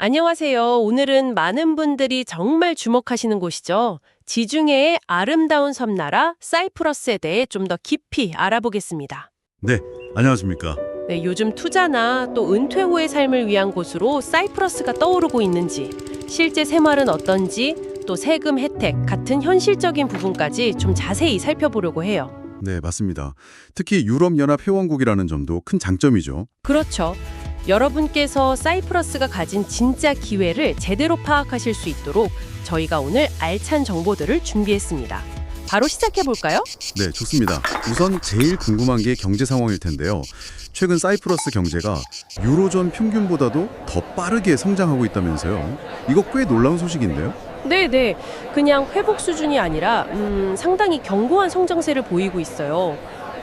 안녕하세요. 오늘은 많은 분들이 정말 주목하시는 곳이죠. 지중해의 아름다운 섬나라 사이프러스에 대해 좀 더 깊이 알아보겠습니다. 네, 안녕하십니까. 네, 요즘 투자나 또 은퇴 후의 삶을 위한 곳으로 사이프러스가 떠오르고 있는지, 실제 생활은 어떤지, 또 세금 혜택 같은 현실적인 부분까지 좀 자세히 살펴보려고 해요. 네, 맞습니다. 특히 유럽연합 회원국이라는 점도 큰 장점이죠. 그렇죠. 여러분께서 사이프러스가 가진 진짜 기회를 제대로 파악하실 수 있도록 저희가 오늘 알찬 정보들을 준비했습니다. 바로 시작해 볼까요? 네, 좋습니다. 우선 제일 궁금한 게 경제 상황일 텐데요. 최근 사이프러스 경제가 유로존 평균보다도 더 빠르게 성장하고 있다면서요. 이거 꽤 놀라운 소식인데요. 네네. 그냥 회복 수준이 아니라 상당히 견고한 성장세를 보이고 있어요.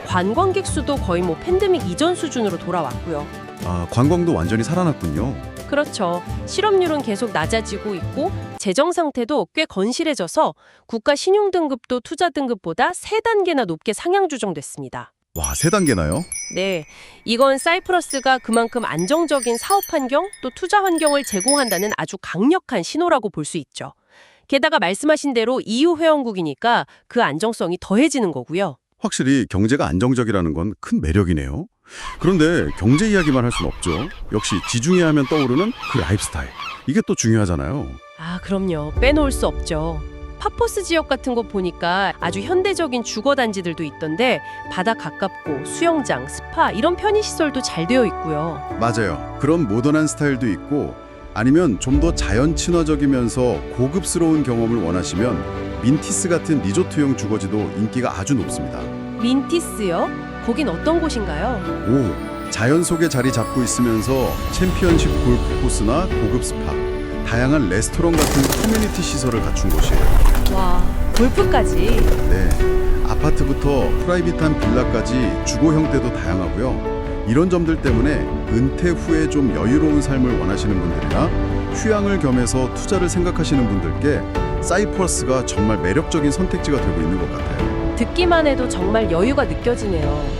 관광객 수도 거의 팬데믹 이전 수준으로 돌아왔고요. 아, 관광도 완전히 살아났군요. 그렇죠. 실업률은 계속 낮아지고 있고 재정 상태도 꽤 건실해져서 국가 신용 등급도 투자 등급보다 3단계나 높게 상향 조정됐습니다. 와, 3단계나요? 네, 이건 사이프러스가 그만큼 안정적인 사업 환경 또 투자 환경을 제공한다는 아주 강력한 신호라고 볼 수 있죠. 게다가 말씀하신 대로 EU 회원국이니까 그 안정성이 더해지는 거고요. 확실히 경제가 안정적이라는 건 큰 매력이네요. 그런데 경제 이야기만 할 순 없죠. 역시 지중해 하면 떠오르는 그 라이프 스타일. 이게 또 중요하잖아요. 아, 그럼요. 빼놓을 수 없죠. 파포스 지역 같은 거 보니까 아주 현대적인 주거 단지들도 있던데 바다 가깝고 수영장, 스파 이런 편의시설도 잘 되어 있고요. 맞아요. 그런 모던한 스타일도 있고 아니면 좀 더 자연 친화적이면서 고급스러운 경험을 원하시면 민티스 같은 리조트형 주거지도 인기가 아주 높습니다. 민티스요? 거긴 어떤 곳인가요? 오, 자연 속에 자리 잡고 있으면서 챔피언십 골프 코스나 고급 스파, 다양한 레스토랑 같은 커뮤니티 시설을 갖춘 곳이에요. 와, 골프까지. 네, 아파트부터 프라이빗한 빌라까지 주거 형태도 다양하고요. 이런 점들 때문에 은퇴 후에 좀 여유로운 삶을 원하시는 분들이나 휴양을 겸해서 투자를 생각하시는 분들께 사이프러스가 정말 매력적인 선택지가 되고 있는 것 같아요. 듣기만 해도 정말 여유가 느껴지네요.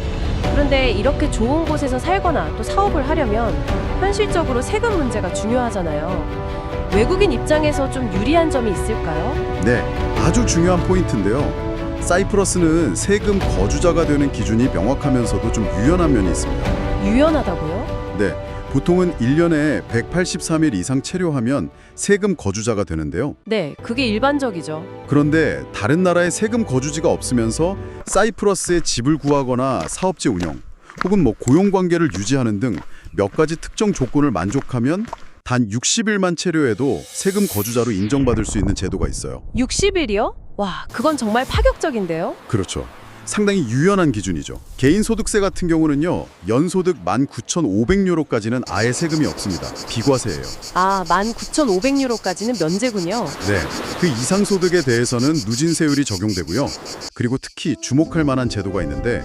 그런데 이렇게 좋은 곳에서 살거나 또 사업을 하려면 현실적으로 세금 문제가 중요하잖아요. 외국인 입장에서 좀 유리한 점이 있을까요? 네, 아주 중요한 포인트인데요. 사이프러스는 세금 거주자가 되는 기준이 명확하면서도 좀 유연한 면이 있습니다. 유연하다고요? 네, 보통은 1년에 183일 이상 체류하면 세금 거주자가 되는데요. 네, 그게 일반적이죠. 그런데 다른 나라에 세금 거주지가 없으면서 사이프러스에 집을 구하거나 사업체 운영 혹은 고용 관계를 유지하는 등 몇 가지 특정 조건을 만족하면 단 60일만 체류해도 세금 거주자로 인정받을 수 있는 제도가 있어요. 60일이요? 와, 그건 정말 파격적인데요? 그렇죠. 상당히 유연한 기준이죠. 개인소득세 같은 경우는요. 연소득 19,500유로까지는 아예 세금이 없습니다. 비과세예요. 아, 19,500유로까지는 면제군요. 네, 그 이상 소득에 대해서는 누진세율이 적용되고요. 그리고 특히 주목할 만한 제도가 있는데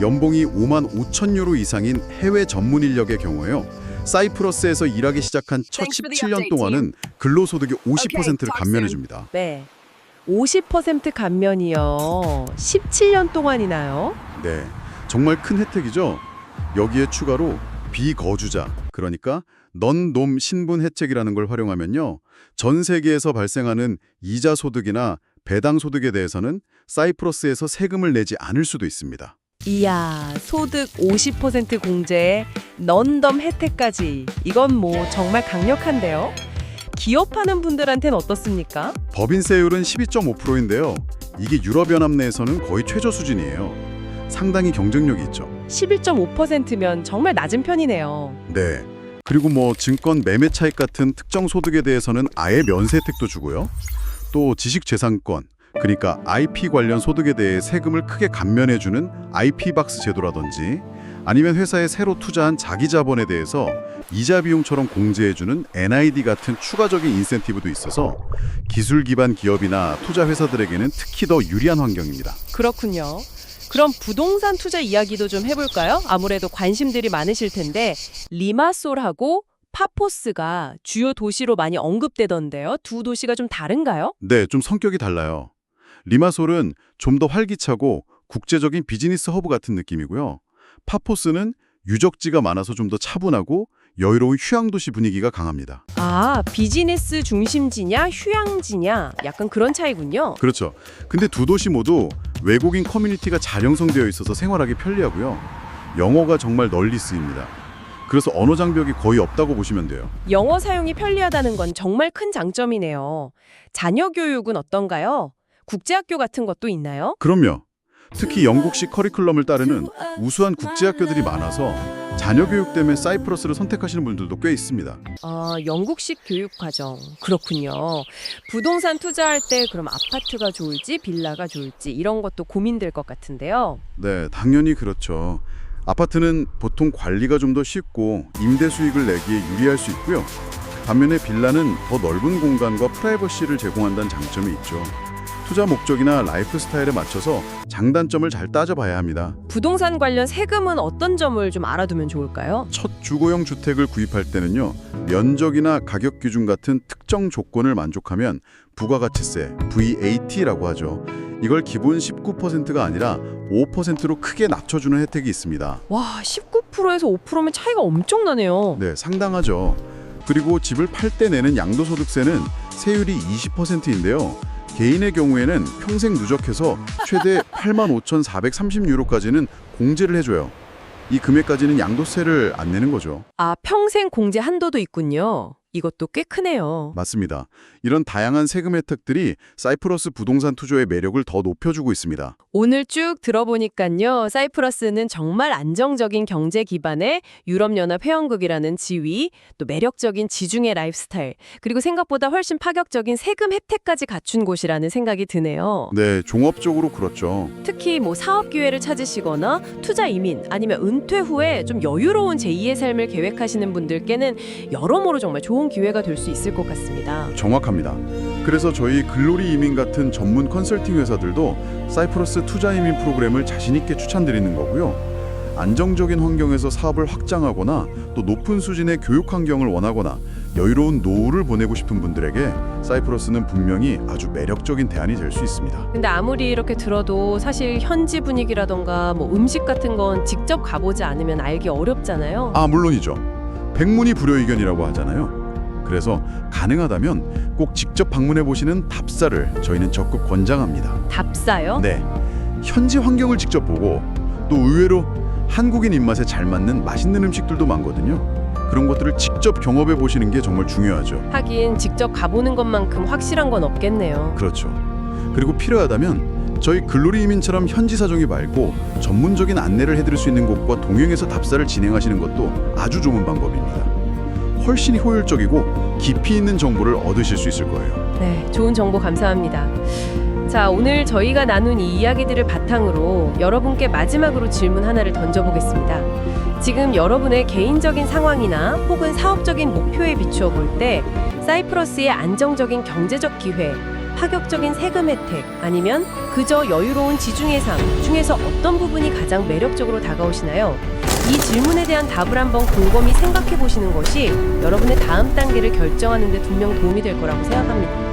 연봉이 5만 5천 유로 이상인 해외 전문 인력의 경우에요. 사이프러스에서 일하기 시작한 첫 17년 동안은 근로소득의 50%를 감면해 줍니다. 네. 50% 감면이요. 17년 동안이나요? 네, 정말 큰 혜택이죠. 여기에 추가로 비거주자, 그러니까 넌놈 신분 혜택이라는 걸 활용하면요. 전 세계에서 발생하는 이자 소득이나 배당 소득에 대해서는 사이프러스에서 세금을 내지 않을 수도 있습니다. 이야, 소득 50% 공제에 넌덤 혜택까지. 이건 정말 강력한데요? 기업하는 분들한테는 어떻습니까? 법인세율은 12.5%인데요. 이게 유럽연합 내에서는 거의 최저 수준이에요. 상당히 경쟁력이 있죠. 11.5%면 정말 낮은 편이네요. 네. 그리고 증권 매매 차익 같은 특정 소득에 대해서는 아예 면세 혜택도 주고요. 또 지식재산권, 그러니까 IP 관련 소득에 대해 세금을 크게 감면해주는 IP박스 제도라든지 아니면 회사에 새로 투자한 자기 자본에 대해서 이자 비용처럼 공제해주는 NID 같은 추가적인 인센티브도 있어서 기술 기반 기업이나 투자 회사들에게는 특히 더 유리한 환경입니다. 그렇군요. 그럼 부동산 투자 이야기도 좀 해볼까요? 아무래도 관심들이 많으실 텐데 리마솔하고 파포스가 주요 도시로 많이 언급되던데요. 두 도시가 좀 다른가요? 네, 좀 성격이 달라요. 리마솔은 좀 더 활기차고 국제적인 비즈니스 허브 같은 느낌이고요. 파포스는 유적지가 많아서 좀 더 차분하고 여유로운 휴양도시 분위기가 강합니다. 아, 비즈니스 중심지냐 휴양지냐 약간 그런 차이군요. 그렇죠. 근데 두 도시 모두 외국인 커뮤니티가 잘 형성되어 있어서 생활하기 편리하고요. 영어가 정말 널리 쓰입니다. 그래서 언어 장벽이 거의 없다고 보시면 돼요. 영어 사용이 편리하다는 건 정말 큰 장점이네요. 자녀 교육은 어떤가요? 국제학교 같은 것도 있나요? 그럼요. 특히 영국식 커리큘럼을 따르는 우수한 국제학교들이 많아서 자녀 교육 때문에 사이프러스를 선택하시는 분들도 꽤 있습니다. 아, 영국식 교육 과정. 그렇군요. 부동산 투자할 때 그럼 아파트가 좋을지 빌라가 좋을지 이런 것도 고민될 것 같은데요. 네, 당연히 그렇죠. 아파트는 보통 관리가 좀 더 쉽고 임대 수익을 내기에 유리할 수 있고요. 반면에 빌라는 더 넓은 공간과 프라이버시를 제공한다는 장점이 있죠. 투자 목적이나 라이프 스타일에 맞춰서 장단점을 잘 따져봐야 합니다. 부동산 관련 세금은 어떤 점을 좀 알아두면 좋을까요? 첫 주거용 주택을 구입할 때는요, 면적이나 가격 기준 같은 특정 조건을 만족하면 부가가치세, VAT라고 하죠. 이걸 기본 19%가 아니라 5%로 크게 낮춰주는 혜택이 있습니다. 와, 19%에서 5%면 차이가 엄청나네요. 네, 상당하죠. 그리고 집을 팔 때 내는 양도소득세는 세율이 20%인데요. 개인의 경우에는 평생 누적해서 최대 85,430유로까지는 공제를 해줘요. 이 금액까지는 양도세를 안 내는 거죠. 아, 평생 공제 한도도 있군요. 이것도 꽤 크네요. 맞습니다. 이런 다양한 세금 혜택들이 사이프러스 부동산 투자의 매력을 더 높여주고 있습니다. 오늘 쭉 들어보니까요. 사이프러스는 정말 안정적인 경제 기반의 유럽연합 회원국이라는 지위, 또 매력적인 지중해 라이프스타일, 그리고 생각보다 훨씬 파격적인 세금 혜택까지 갖춘 곳이라는 생각이 드네요. 네, 종합적으로 그렇죠. 특히 뭐 사업 기회를 찾으시거나 투자 이민 아니면 은퇴 후에 좀 여유로운 제2의 삶을 계획하시는 분들께는 여러모로 정말 좋은 기회가 될 수 있을 것 같습니다. 정확합니다. 그래서 저희 글로리 이민 같은 전문 컨설팅 회사들도 사이프러스 투자 이민 프로그램을 자신 있게 추천드리는 거고요. 안정적인 환경에서 사업을 확장하거나 또 높은 수준의 교육 환경을 원하거나 여유로운 노후를 보내고 싶은 분들에게 사이프러스는 분명히 아주 매력적인 대안이 될 수 있습니다. 근데 아무리 이렇게 들어도 사실 현지 분위기라던가 뭐 음식 같은 건 직접 가보지 않으면 알기 어렵잖아요. 아, 물론이죠. 백문이 불여의견이라고 하잖아요. 그래서 가능하다면 꼭 직접 방문해 보시는 답사를 저희는 적극 권장합니다. 답사요? 네, 현지 환경을 직접 보고 또 의외로 한국인 입맛에 잘 맞는 맛있는 음식들도 많거든요. 그런 것들을 직접 경험해 보시는 게 정말 중요하죠. 하긴 직접 가보는 것만큼 확실한 건 없겠네요. 그렇죠. 그리고 필요하다면 저희 글로리 이민처럼 현지 사정이 맑고 전문적인 안내를 해드릴 수 있는 곳과 동행해서 답사를 진행하시는 것도 아주 좋은 방법입니다. 훨씬 효율적이고 깊이 있는 정보를 얻으실 수 있을 거예요. 네, 좋은 정보 감사합니다. 자, 오늘 저희가 나눈 이 이야기들을 바탕으로 여러분께 마지막으로 질문 하나를 던져보겠습니다. 지금 여러분의 개인적인 상황이나 혹은 사업적인 목표에 비추어 볼 때 사이프러스의 안정적인 경제적 기회, 파격적인 세금 혜택, 아니면 그저 여유로운 지중해 삶 중에서 어떤 부분이 가장 매력적으로 다가오시나요? 이 질문에 대한 답을 한번 곰곰이 생각해 보시는 것이 여러분의 다음 단계를 결정하는 데 분명 도움이 될 거라고 생각합니다.